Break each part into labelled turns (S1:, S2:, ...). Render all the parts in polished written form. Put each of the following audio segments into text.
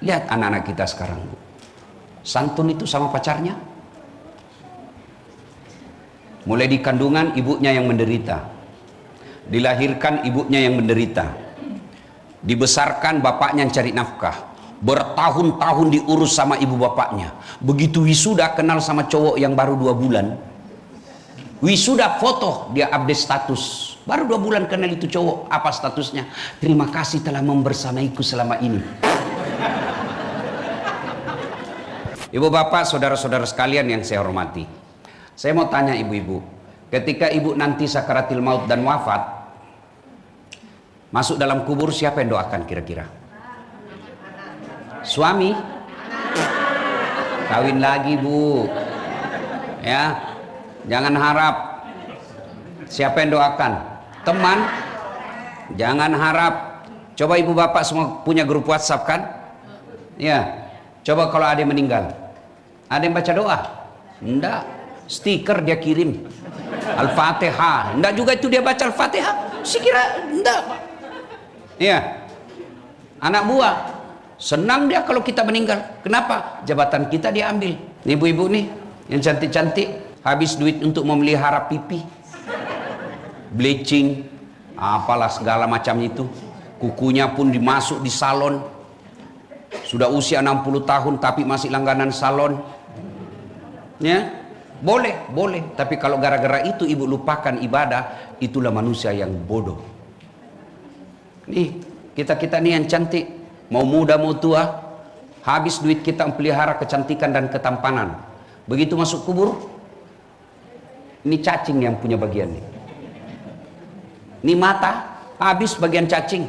S1: Lihat anak-anak kita sekarang, Bu. Santun itu sama pacarnya. Mulai di kandungan ibunya yang menderita, dilahirkan ibunya yang menderita, dibesarkan bapaknya yang cari nafkah, bertahun-tahun diurus sama ibu bapaknya. Begitu wisuda kenal sama cowok yang baru 2 bulan, wisuda foto dia update status, baru 2 bulan kenal itu cowok. Apa statusnya? Terima kasih telah membersamaiku selama ini. Ibu bapak, saudara-saudara sekalian yang saya hormati, saya mau tanya ibu-ibu, ketika ibu nanti sakaratil maut dan wafat, masuk dalam kubur, siapa yang doakan kira-kira? Suami? Kawin lagi, Bu. Ya, jangan harap. Siapa yang doakan? Teman? Jangan harap. Coba ibu bapak semua punya grup WhatsApp kan? Ya. Coba kalau ada yang meninggal, ada yang baca doa? Enggak. Stiker dia kirim Al-Fatihah, enggak juga itu dia baca Al-Fatihah? Sekira enggak. Iya. Anak buah senang dia kalau kita meninggal. Kenapa? Jabatan kita dia ambil. Ibu-ibu nih yang cantik-cantik habis duit untuk memelihara pipi, bleaching, apalah segala macam itu. Kukunya pun dimasuk di salon. Sudah usia 60 tahun tapi masih langganan salon. Ya. Boleh, boleh. Tapi kalau gara-gara itu ibu lupakan ibadah, itulah manusia yang bodoh. Nih, kita nih yang cantik, mau muda mau tua, habis duit kita pelihara kecantikan dan ketampanan. Begitu masuk kubur, ini cacing yang punya bagian nih. Ini mata, habis bagian cacing.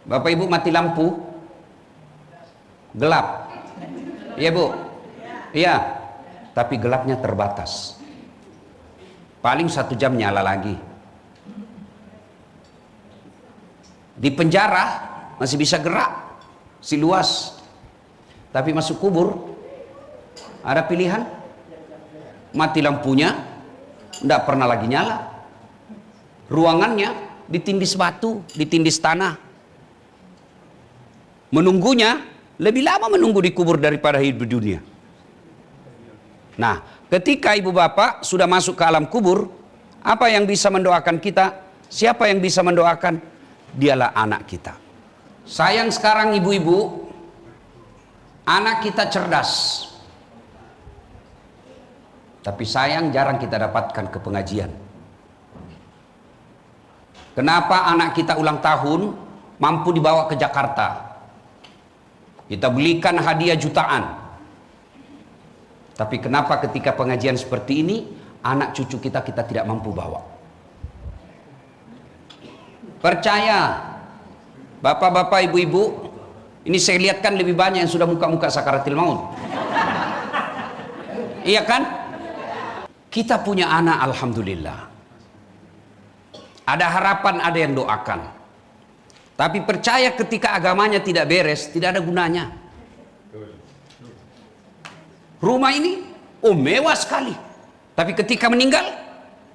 S1: Bapak ibu mati lampu, gelap. Iya bu? Iya. Tapi gelapnya terbatas. Paling 1 jam nyala lagi. Di penjara masih bisa gerak, si luas. Tapi masuk kubur ada pilihan. Mati lampunya, tidak pernah lagi nyala. Ruangannya ditindis batu, ditindis tanah. Menunggunya lebih lama menunggu di kubur daripada hidup di dunia. Nah, ketika ibu bapak sudah masuk ke alam kubur, apa yang bisa mendoakan kita? Siapa yang bisa mendoakan? Dialah anak kita. Sayang sekarang ibu-ibu, anak kita cerdas. Tapi sayang jarang kita dapatkan ke pengajian. Kenapa anak kita ulang tahun mampu dibawa ke Jakarta? Kita belikan hadiah jutaan. Tapi kenapa ketika pengajian seperti ini, anak cucu kita tidak mampu bawa? Percaya, bapak-bapak, ibu-ibu, ini saya lihat kan lebih banyak yang sudah muka-muka sakaratil maut. Iya kan? Kita punya anak, alhamdulillah. Ada harapan, ada yang doakan. Tapi percaya ketika agamanya tidak beres, tidak ada gunanya. Rumah ini, mewah sekali. Tapi ketika meninggal,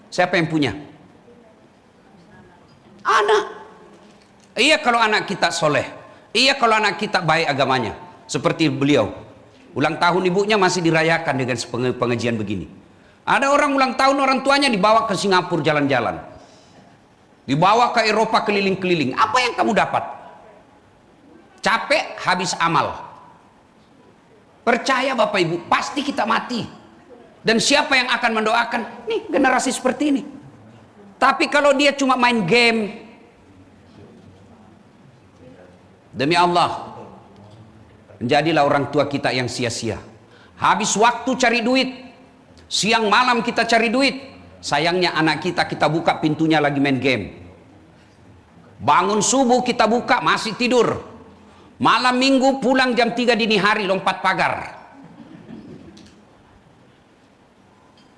S1: siapa yang punya? Anak. Iya kalau anak kita soleh. Iya kalau anak kita baik agamanya. Seperti beliau. Ulang tahun ibunya masih dirayakan dengan pengajian begini. Ada orang ulang tahun orang tuanya dibawa ke Singapura jalan-jalan. Dibawa ke Eropa keliling-keliling. Apa yang kamu dapat? Capek, habis amal. Percaya Bapak Ibu, pasti kita mati. Dan siapa yang akan mendoakan? Nih generasi seperti ini. Tapi kalau dia cuma main game, demi Allah, menjadilah orang tua kita yang sia-sia. Habis waktu cari duit, siang malam kita cari duit. Sayangnya anak kita buka pintunya lagi main game. Bangun subuh kita buka masih tidur. Malam minggu pulang jam 3 dini hari lompat pagar.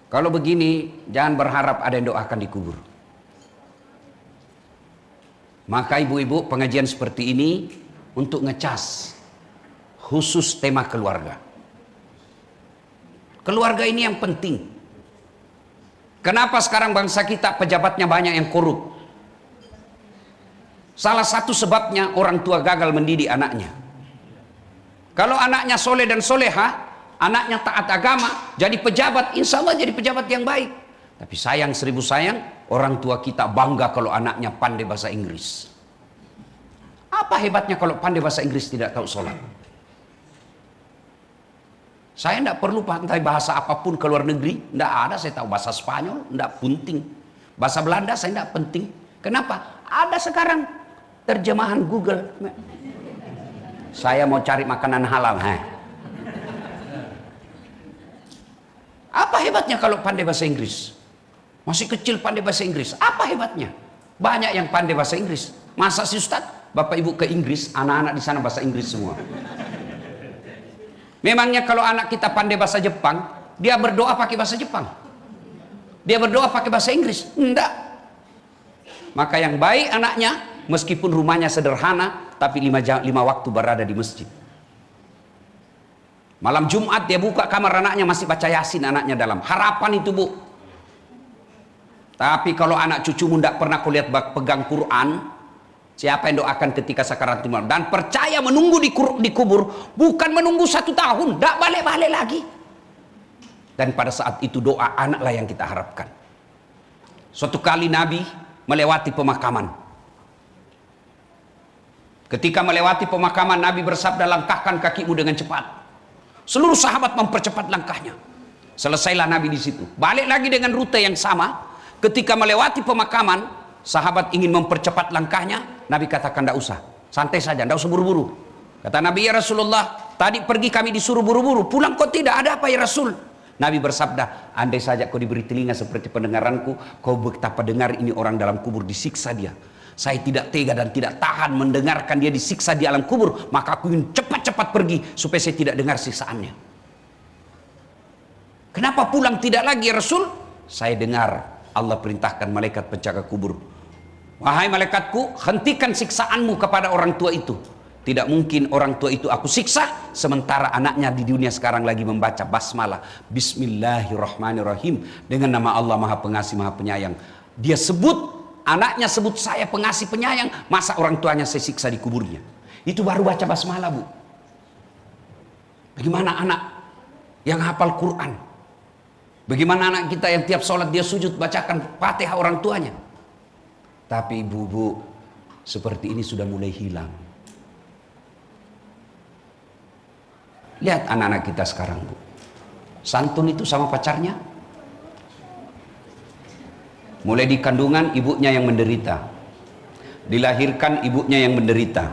S1: Kalau begini jangan berharap ada yang doakan di kubur. Maka ibu-ibu pengajian seperti ini untuk ngecas khusus tema keluarga. Keluarga ini yang penting. Kenapa sekarang bangsa kita pejabatnya banyak yang korup? Salah satu sebabnya orang tua gagal mendidik anaknya. Kalau anaknya soleh dan soleha, anaknya taat agama, jadi pejabat, insya Allah jadi pejabat yang baik. Tapi sayang, seribu sayang, orang tua kita bangga kalau anaknya pandai bahasa Inggris. Apa hebatnya kalau pandai bahasa Inggris tidak tahu sholat? Saya tidak perlu pandai bahasa apapun ke luar negeri, tidak ada. Saya tahu bahasa Spanyol, tidak penting. Bahasa Belanda saya tidak penting. Kenapa? Ada sekarang terjemahan Google. Saya mau cari makanan halal. Apa hebatnya kalau pandai bahasa Inggris? Masih kecil pandai bahasa Inggris. Apa hebatnya? Banyak yang pandai bahasa Inggris. Masa sih Ustaz? Bapak ibu ke Inggris, anak-anak di sana bahasa Inggris semua. Memangnya kalau anak kita pandai bahasa Jepang, dia berdoa pakai bahasa Jepang? Dia berdoa pakai bahasa Inggris? Enggak. Maka yang baik anaknya, meskipun rumahnya sederhana, tapi 5 waktu berada di masjid. Malam Jumat dia buka kamar anaknya, masih baca Yasin anaknya dalam. Harapan itu, Bu. Tapi kalau anak cucumu tidak pernah kau lihat pegang Quran, siapa yang doakan ketika sakaratul maut? Dan percaya menunggu di kubur, bukan menunggu 1 tahun, tidak balik-balik lagi. Dan pada saat itu doa anaklah yang kita harapkan. Suatu kali Nabi melewati pemakaman. Ketika melewati pemakaman, Nabi bersabda, langkahkan kakimu dengan cepat. Seluruh sahabat mempercepat langkahnya. Selesailah Nabi di situ. Balik lagi dengan rute yang sama. Ketika melewati pemakaman, sahabat ingin mempercepat langkahnya. Nabi katakan, tidak usah, santai saja, tidak usah buru-buru. Kata Nabi, ya Rasulullah, tadi pergi kami disuruh buru-buru, pulang kok tidak, ada apa ya Rasul? Nabi bersabda, andai saja kau diberi telinga seperti pendengaranku, kau betapa dengar ini orang dalam kubur disiksa dia. Saya tidak tega dan tidak tahan mendengarkan dia disiksa di alam kubur, maka aku ingin cepat-cepat pergi supaya saya tidak dengar siksaannya. Kenapa pulang tidak lagi ya Rasul? Saya dengar Allah perintahkan malaikat penjaga kubur, wahai malaikatku, hentikan siksaanmu kepada orang tua itu. Tidak mungkin orang tua itu aku siksa sementara anaknya di dunia sekarang lagi membaca basmalah, Bismillahirrahmanirrahim, dengan nama Allah Maha Pengasih Maha Penyayang. Dia sebut, anaknya sebut saya pengasih penyayang, masa orang tuanya saya siksa di kuburnya? Itu baru baca basmalah, Bu. Bagaimana anak yang hafal Quran? Bagaimana anak kita yang tiap sholat dia sujud bacakan Fatihah orang tuanya? Tapi ibu-ibu seperti ini sudah mulai hilang. Lihat anak-anak kita sekarang, Bu. Santun itu sama pacarnya. Mulai di kandungan ibunya yang menderita, dilahirkan ibunya yang menderita,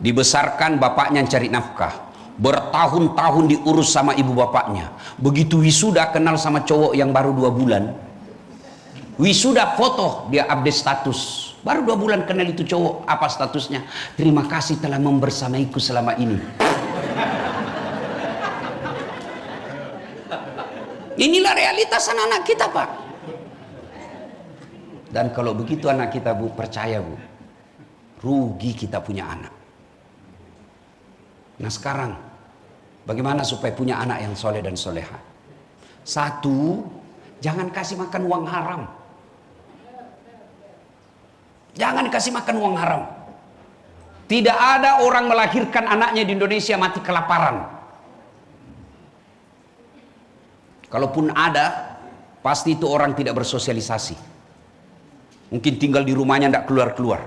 S1: dibesarkan bapaknya yang cari nafkah, bertahun-tahun diurus sama ibu bapaknya. Begitu wisuda kenal sama cowok yang baru 2 bulan. Wisuda foto dia update status, baru 2 bulan kenal itu cowok. Apa statusnya? Terima kasih telah membersamaiku selama ini. Inilah realitas anak-anak kita, Pak. Dan kalau begitu anak kita, Bu, percaya, Bu, rugi kita punya anak. Nah sekarang, bagaimana supaya punya anak yang soleh dan soleha? 1, jangan kasih makan uang haram. Jangan kasih makan uang haram. Tidak ada orang melahirkan anaknya di Indonesia mati kelaparan. Kalaupun ada, pasti itu orang tidak bersosialisasi. Mungkin tinggal di rumahnya tidak keluar-keluar.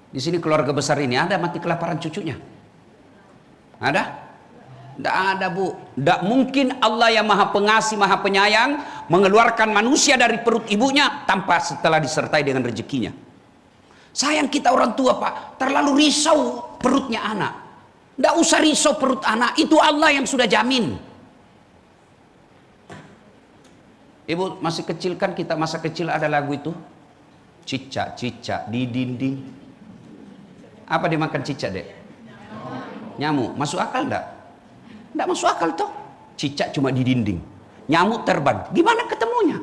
S1: Di sini keluarga besar ini ada mati kelaparan cucunya? Ada? Tidak ada, Bu. Tidak mungkin Allah yang Maha Pengasih, Maha Penyayang mengeluarkan manusia dari perut ibunya tanpa setelah disertai dengan rezekinya. Sayang kita orang tua, Pak, terlalu risau perutnya anak. Tidak usah risau perut anak, itu Allah yang sudah jamin. Ibu masih kecil kan, kita masa kecil ada lagu itu, cicak-cicak di dinding. Apa dimakan cicak, Dek? Nyamuk. Masuk akal enggak? Enggak masuk akal toh. Cicak cuma di dinding, nyamuk terbang. Gimana ketemunya?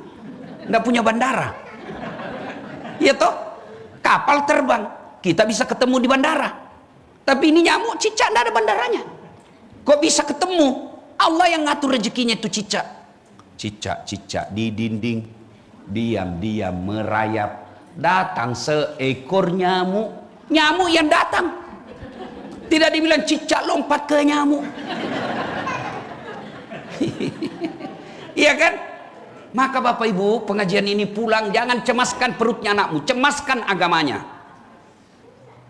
S1: Enggak punya bandara. Iya toh? Kapal terbang, kita bisa ketemu di bandara. Tapi ini nyamuk, cicak enggak ada bandaranya. Kok bisa ketemu? Allah yang ngatur rezekinya itu cicak. Cicak-cicak di dinding, diam-diam merayap, datang seekor nyamuk. Nyamuk yang datang, Tidak dibilang cicak lompat ke nyamuk. Iya kan? Maka Bapak Ibu, pengajian ini pulang jangan cemaskan perutnya anakmu, cemaskan agamanya.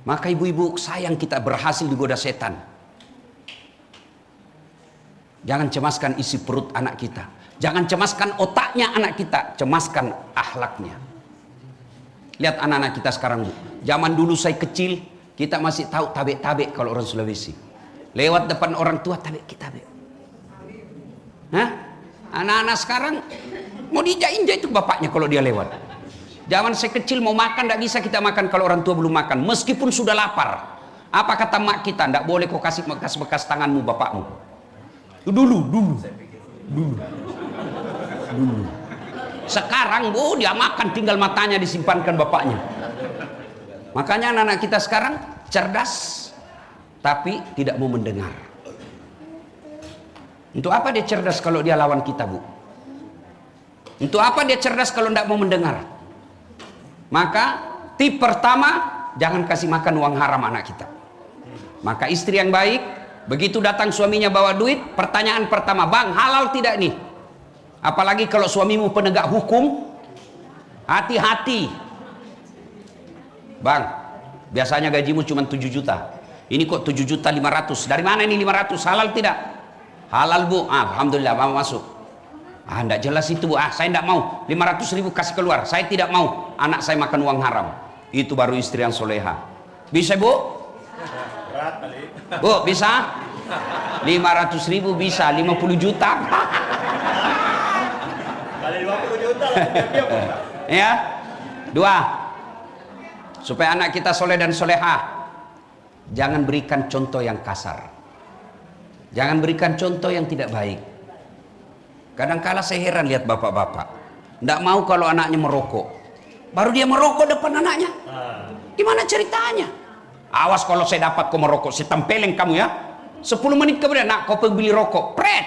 S1: Maka ibu-ibu sayang kita berhasil digoda setan. Jangan cemaskan isi perut anak kita. Jangan cemaskan otaknya anak kita, cemaskan akhlaknya. Lihat anak-anak kita sekarang, Bu. Zaman dulu saya kecil, kita masih tahu tabek-tabek kalau orang Sulawesi. Lewat depan orang tua tabek-tabek. Hah? Anak-anak sekarang mau diinjak-injak itu bapaknya kalau dia lewat. Zaman saya kecil mau makan tidak bisa kita makan kalau orang tua belum makan, meskipun sudah lapar. Apa kata mak kita? Tidak boleh kau kasih bekas-bekas tanganmu bapakmu. Dulu. Sekarang Bu, dia makan tinggal matanya disimpankan bapaknya. Makanya anak-anak kita sekarang cerdas tapi tidak mau mendengar. Untuk apa dia cerdas kalau dia lawan kita, Bu? Untuk apa dia cerdas kalau tidak mau mendengar? Maka tip pertama, jangan kasih makan uang haram anak kita. Maka istri yang baik, begitu datang suaminya bawa duit, pertanyaan pertama, bang halal tidak nih? Apalagi kalau suamimu penegak hukum, hati-hati. Bang, biasanya gajimu cuma 7 juta. Ini kok 7.500.000. Dari mana ini 500? Halal tidak? Halal, Bu. Alhamdulillah, mau masuk. Enggak jelas itu, Bu. Saya enggak mau. 500.000 kasih keluar. Saya tidak mau anak saya makan uang haram. Itu baru istri yang soleha. Bisa, Bu? Bu, bisa? 500.000 bisa, 50 juta.
S2: Kali 50 juta
S1: Ya. 2. Supaya anak kita soleh dan soleha, jangan berikan contoh yang kasar. Jangan berikan contoh yang tidak baik. Kadangkala saya heran lihat bapak-bapak, tidak mau kalau anaknya merokok. Baru dia merokok depan anaknya. Gimana ceritanya? Awas kalau saya dapat kau merokok, saya tempelin kamu ya. 10 menit kemudian, nak kau pergi beli rokok, pret.